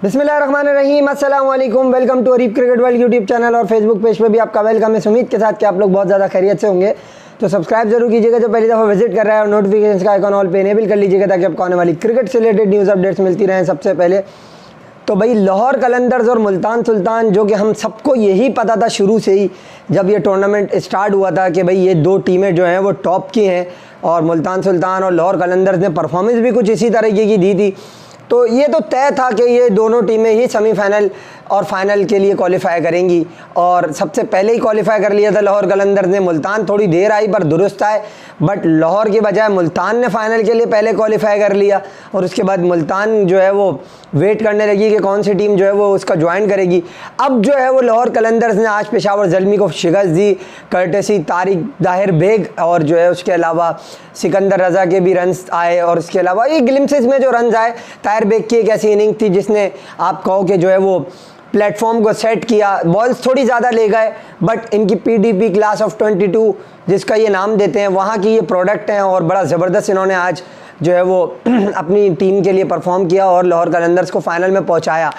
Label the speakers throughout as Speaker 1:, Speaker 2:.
Speaker 1: बिस्मिल्लाहिर्रहमानिर्रहीम, अस्सलाम वालेकुम। Welcome to Areeb cricket world YouTube channel और फेसबुक पेज पे भी आपका वेलकम है। उम्मीद के साथ कि आप लोग बहुत ज़्यादा खैरियत से होंगे। तो सब्सक्राइब जरूर कीजिएगा जो पहली दफ़ा विजिट कर रहा है, और नोटिफिकेशन का आइकॉन ऑल पे इनेबल कर लीजिएगा ताकि आपको आने वाली क्रिकेट से रिलेटेड न्यूज़ अपडेट्स मिलती रहें सबसे पहले। तो भाई लाहौर कलंदर्स और मुल्तान सुल्तान, जो कि हम सबको यही पता था शुरू से ही जब ये टूर्नामेंट स्टार्ट हुआ था कि भाई ये दो टीमें जो हैं वो टॉप की हैं, और मुल्तान सुल्तान और लाहौर कलंदर्स ने परफॉर्मेंस भी कुछ इसी तरीके की दी थी। तो ये तो तय था कि ये दोनों टीमें ही सेमीफाइनल और फाइनल के लिए क्वालिफाई करेंगी, और सबसे पहले ही क्वालिफाई कर लिया था लाहौर कलंदर्स ने। मुल्तान थोड़ी देर आई पर दुरुस्त आए, बट लाहौर के बजाय मुल्तान ने फाइनल के लिए पहले क्वालिफाई कर लिया, और उसके बाद मुल्तान जो है वो वेट करने लगी कि कौन सी टीम जो है वो उसका ज्वाइन करेगी। अब जो है वो लाहौर कलंदर्स ने आज पेशावर ज़ल्मी को शिकस्त दी, कर्टेसी तारिक दाहिर बेग, और जो है उसके अलावा सिकंदर रज़ा के भी रन्स आए, और उसके अलावा ये ग्लिम्सेस में जो रन्स आए, ताहिर बेग की एक ऐसी इनिंग थी जिसने आप कहो कि जो है वो प्लेटफॉर्म को सेट किया। बॉल्स थोड़ी ज़्यादा ले गए, बट इनकी पीडीपी क्लास ऑफ 22 जिसका ये नाम देते हैं, वहाँ की ये प्रोडक्ट हैं, और बड़ा ज़बरदस्त इन्होंने आज जो है वो अपनी टीम के लिए परफॉर्म किया और लाहौर कलंदर्स को फाइनल में पहुंचाया।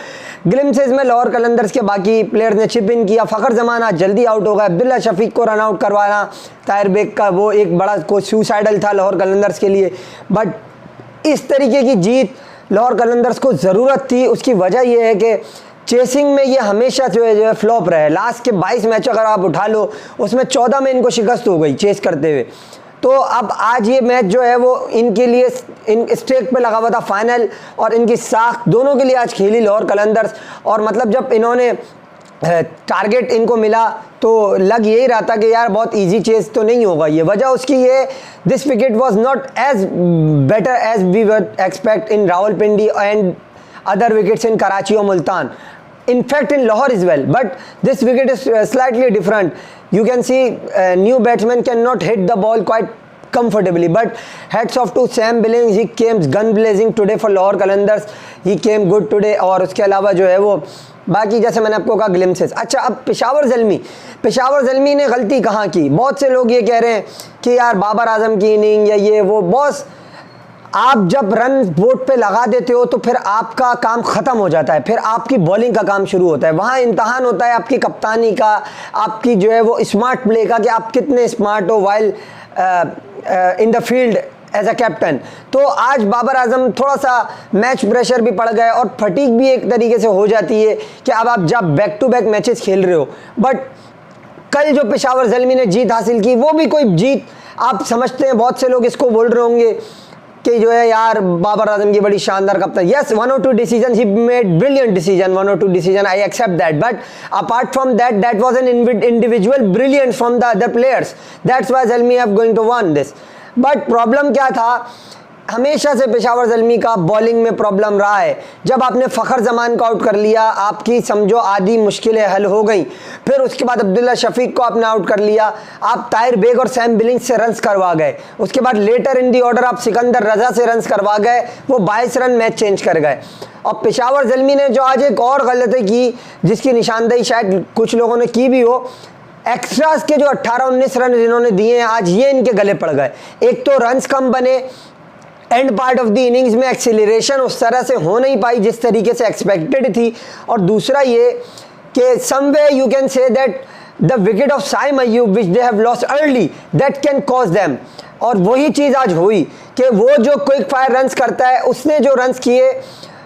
Speaker 1: ग्लिम्सेस में लाहौर कलंदर्स के बाकी प्लेयर्स ने चिप इन किया। फ़खर जमान आज जल्दी आउट हो गया। अब्दुल्ला शफीक को रन आउट करवाना ताहिर बेग का वो एक बड़ा कोई सुसाइडल था लाहौर कलंदर्स के लिए, बट इस तरीके की जीत लाहौर कलंदर्स को ज़रूरत थी। उसकी वजह यह है कि चेसिंग में ये हमेशा जो है फ्लॉप रहे। लास्ट के 22 मैच अगर आप उठा लो, उसमें 14 में इनको शिकस्त हो गई चेस करते हुए। तो अब आज ये मैच जो है वो इनके लिए इन स्टेक पे लगा हुआ था फाइनल, और इनकी साख दोनों के लिए आज खेली लाहौर कलंदर्स। और मतलब जब इन्होंने टारगेट इनको मिला तो लग यही रहा था कि यार बहुत इजी चेस तो नहीं होगा। ये वजह उसकी ये, this wicket was not as better as we were expect in Rawalpindi and other wickets in Karachi और Multan, in fact in Lahore as well, but this wicket is slightly different. You can see new batsman cannot hit the ball quite comfortably, but hats off to Sam Billings, he came gun blazing today for Lahore Qalandars, he came good today। और उसके अलावा जो है वो बाकी जैसे मैंने आपको कहा ग्लिम्सेस। अच्छा, अब पेशावर ज़ल्मी ने गलती कहाँ की? बहुत से लोग ये कह रहे हैं कि यार बाबर आजम की इनिंग या ये वो। बॉस, आप जब रन बोर्ड पे लगा देते हो तो फिर आपका काम ख़त्म हो जाता है, फिर आपकी बॉलिंग का काम शुरू होता है। वहाँ इम्तहान होता है आपकी कप्तानी का, आपकी जो है वो स्मार्ट प्ले का, कि आप कितने स्मार्ट हो while in the field as a captain. तो आज बाबर आजम थोड़ा सा मैच प्रेशर भी पड़ गए, और फटीक भी एक तरीके से हो जाती है कि अब आप जब बैक टू बैक मैचेस खेल रहे हो। बट कल जो पेशावर ज़ल्मी ने जीत हासिल की, वो भी कोई जीत आप समझते हैं? बहुत से लोग इसको बोल रहे होंगे कि जो है यार बाबर आजम की बड़ी शानदार कप्तान। Yes, 1 or 2 decisions he made brilliant decision, 1 or 2 decision I accept that, but apart from that, that was an individual brilliance from the other players, that's why Zalmi have going to win this। but problem क्या था? हमेशा से पेशावर ज़ल्मी का bowling में problem रहा है। जब आपने फ़खर जमान को आउट कर लिया, आपकी समझो आधी मुश्किलें हल हो गई। फिर उसके बाद अब्दुल्ला शफीक को आपने आउट कर लिया, आप ताहिर बेग और सैम बिलिंग्स से रन्स करवा गए। उसके बाद लेटर इन दी ऑर्डर आप सिकंदर रज़ा से रन्स करवा गए, वो 22 रन मैच चेंज कर गए। और पेशावर ज़ल्मी ने जो आज एक और गलती की, जिसकी निशानदेही शायद कुछ लोगों ने की भी हो, एक्स्ट्रास के जो 18-19 रन इन्होंने दिए हैं आज, ये इनके गले पड़ गए। एक तो रन्स कम बने, and part of the innings में एक्सीलरेशन उस तरह से हो नहीं पाई जिस तरीके से एक्सपेक्टेड थी, और दूसरा ये कि someway you can say that the wicket of Saim Ayub which they have lost early that can cause them. और वही चीज़ आज हुई कि वो जो क्विक फायर रन्स करता है, उसने जो रन्स किए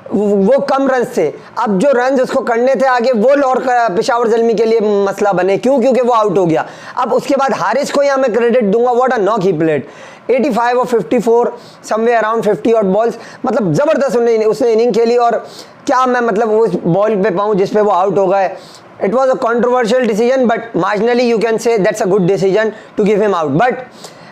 Speaker 1: वो कम रन थे। अब जो रन उसको करने थे आगे, वो लाहौर पेशावर ज़ल्मी के लिए मसला बने। क्यों? क्योंकि वो आउट हो गया। अब उसके बाद हारिस को यहाँ मैं क्रेडिट दूंगा, what a knock he played. 85 और 54 समवे अराउंड 50 और बॉल्स, मतलब ज़बरदस्त उसने इनिंग खेली। और क्या मैं मतलब उस बॉल पे पाऊँ जिस पे वो आउट हो गए? It was a controversial decision, but marginally you can say that's a good decision to give him out. But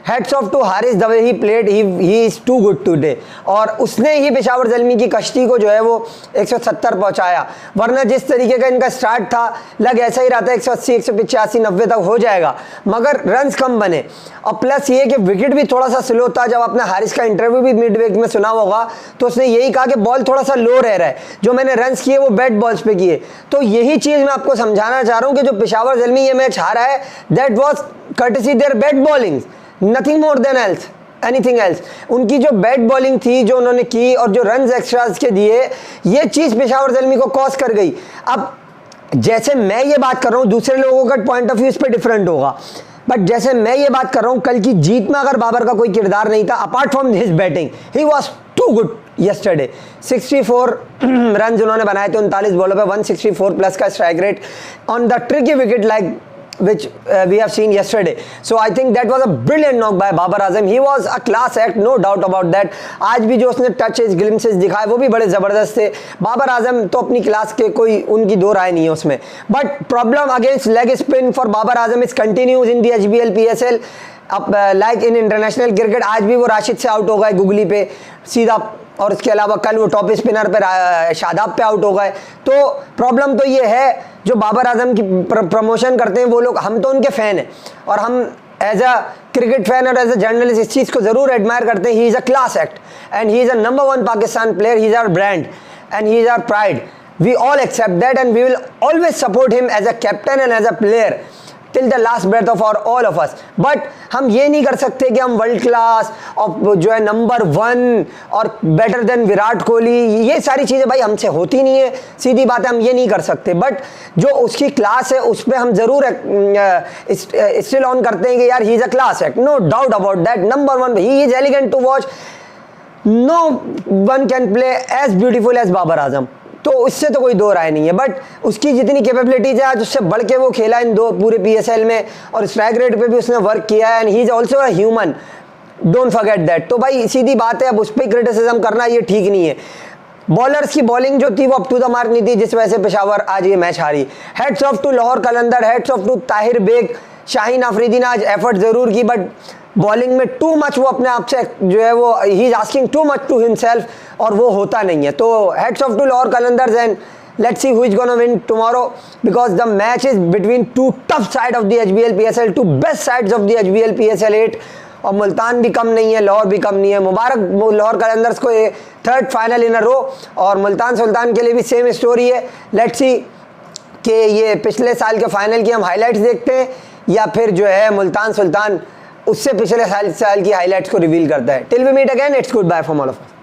Speaker 1: heads off to Haris, the way he played, he is too good today. और उसने ही पेशावर ज़ल्मी की कश्ती को जो है वो 170 पहुंचाया। वरना जिस तरीके का इनका स्टार्ट था, लग ऐसा ही रहा था 180, 185, 90 तक हो जाएगा, मगर रन्स कम बने। और प्लस ये कि विकेट भी थोड़ा सा स्लो था। जब आपने हारिस का इंटरव्यू भी मिड वीक में सुना होगा, तो उसने यही कहा कि बॉल थोड़ा सा लो रह रहा है, जो मैंने रन्स किए वो बैट बॉल्स पे किए। तो यही चीज़ मैं आपको समझाना चाह रहा हूँ कि जो पेशावर ज़ल्मी ये मैच हारा है, that was courtesy their bat bowling, nothing more than else। Anything else. उनकी जो बैट बॉलिंग थी जो उन्होंने की और जो रन एक्स्ट्राज के दिए, ये चीज़ पेशावर ज़ल्मी को कॉज कर गई। अब जैसे मैं ये बात कर रहा हूँ, दूसरे लोगों का पॉइंट ऑफ व्यू इस पर डिफरेंट होगा, बट जैसे मैं ये बात कर रहा हूँ, कल की जीत में अगर बाबर का कोई किरदार नहीं था apart from his batting, he was too good yesterday। 64 run उन्होंने बनाए थे 39 बॉलों पे, 164 प्लस का strike rate on the tricky wicket like which we have seen yesterday। So I think that was a brilliant knock by Babar Azam। He was a class act, no doubt about that। आज भी जो उसने touches glimpses दिखाए वो भी बड़े ज़बरदस्त थे। बाबर आजम तो अपनी क्लास के, कोई उनकी दो राय नहीं है उसमें। But problem against leg spin for Babar Azam is continues in the HBL PSL। अब लाइक इन इंटरनेशनल क्रिकेट आज भी वो राशिद से आउट हो गए गुगली पे सीधा, और इसके अलावा कल वो टॉप स्पिनर पे शादाब पे आउट हो गए। तो प्रॉब्लम तो ये है, जो बाबर आजम की प्रमोशन करते हैं वो लोग, हम तो उनके फ़ैन हैं और हम एज अ क्रिकेट फैन और एज अ जर्नलिस्ट इस चीज़ को ज़रूर एडमायर करते हैं। He is a class act and he is a number 1 Pakistan player. He is our brand and he is our pride. We all accept that and we will always support him as a captain and as a player till the last breath of all of us. But हम ये नहीं कर सकते कि हम world class और जो है नंबर 1 और बेटर देन विराट कोहली, ये सारी चीज़ें भाई हमसे होती नहीं है, सीधी बात है, हम ये नहीं कर सकते। बट जो उसकी क्लास है उस पर हम ज़रूर स्टिल ऑन करते हैं कि यार he is a class act, no doubt about that. Number 1, he is elegant to watch, no one can play as beautiful as Babar Azam. तो उससे तो कोई दो राय नहीं है, बट उसकी जितनी कैपेबिलिटीज है आज उससे बढ़ के वो खेला इन दो पूरे PSL में, और स्ट्राइक रेट पे भी उसने वर्क किया है and he is also a human, don't forget that. तो भाई सीधी बात है, अब उस पर क्रिटिसिज्म करना ये ठीक नहीं है। बॉलर्स की बॉलिंग जो थी वो अप टू द मार्क नहीं थी, जिस वजह से पेशावर आज ये मैच हारी। Heads off to Lahore Qalandar, heads off to Tahir Baig, Shaheen Afridi ने आज एफर्ट ज़रूर की, बट बॉलिंग में टू मच वो अपने आप से जो है वो he is asking too much to himself, और वो होता नहीं है। तो heads off to Lahore Qalandars and let's see who is gonna win tomorrow, because the match is between two tough side of the HBL PSL, two best sides of the HBL PSL 8, और मुल्तान भी कम नहीं है, लाहौर भी कम नहीं है। मुबारक लाहौर कलंदर्स को ये 3rd फाइनल इन अ रो, और मुल्तान सुल्तान के लिए भी सेम स्टोरी है। लेट्स सी कि ये पिछले साल के फाइनल की हम हाईलाइट्स देखते हैं या फिर जो है मुल्तान सुल्तान उससे पिछले साल की हाईलाइट्स को रिवील करता है। Till we meet again, it's goodbye from all of us.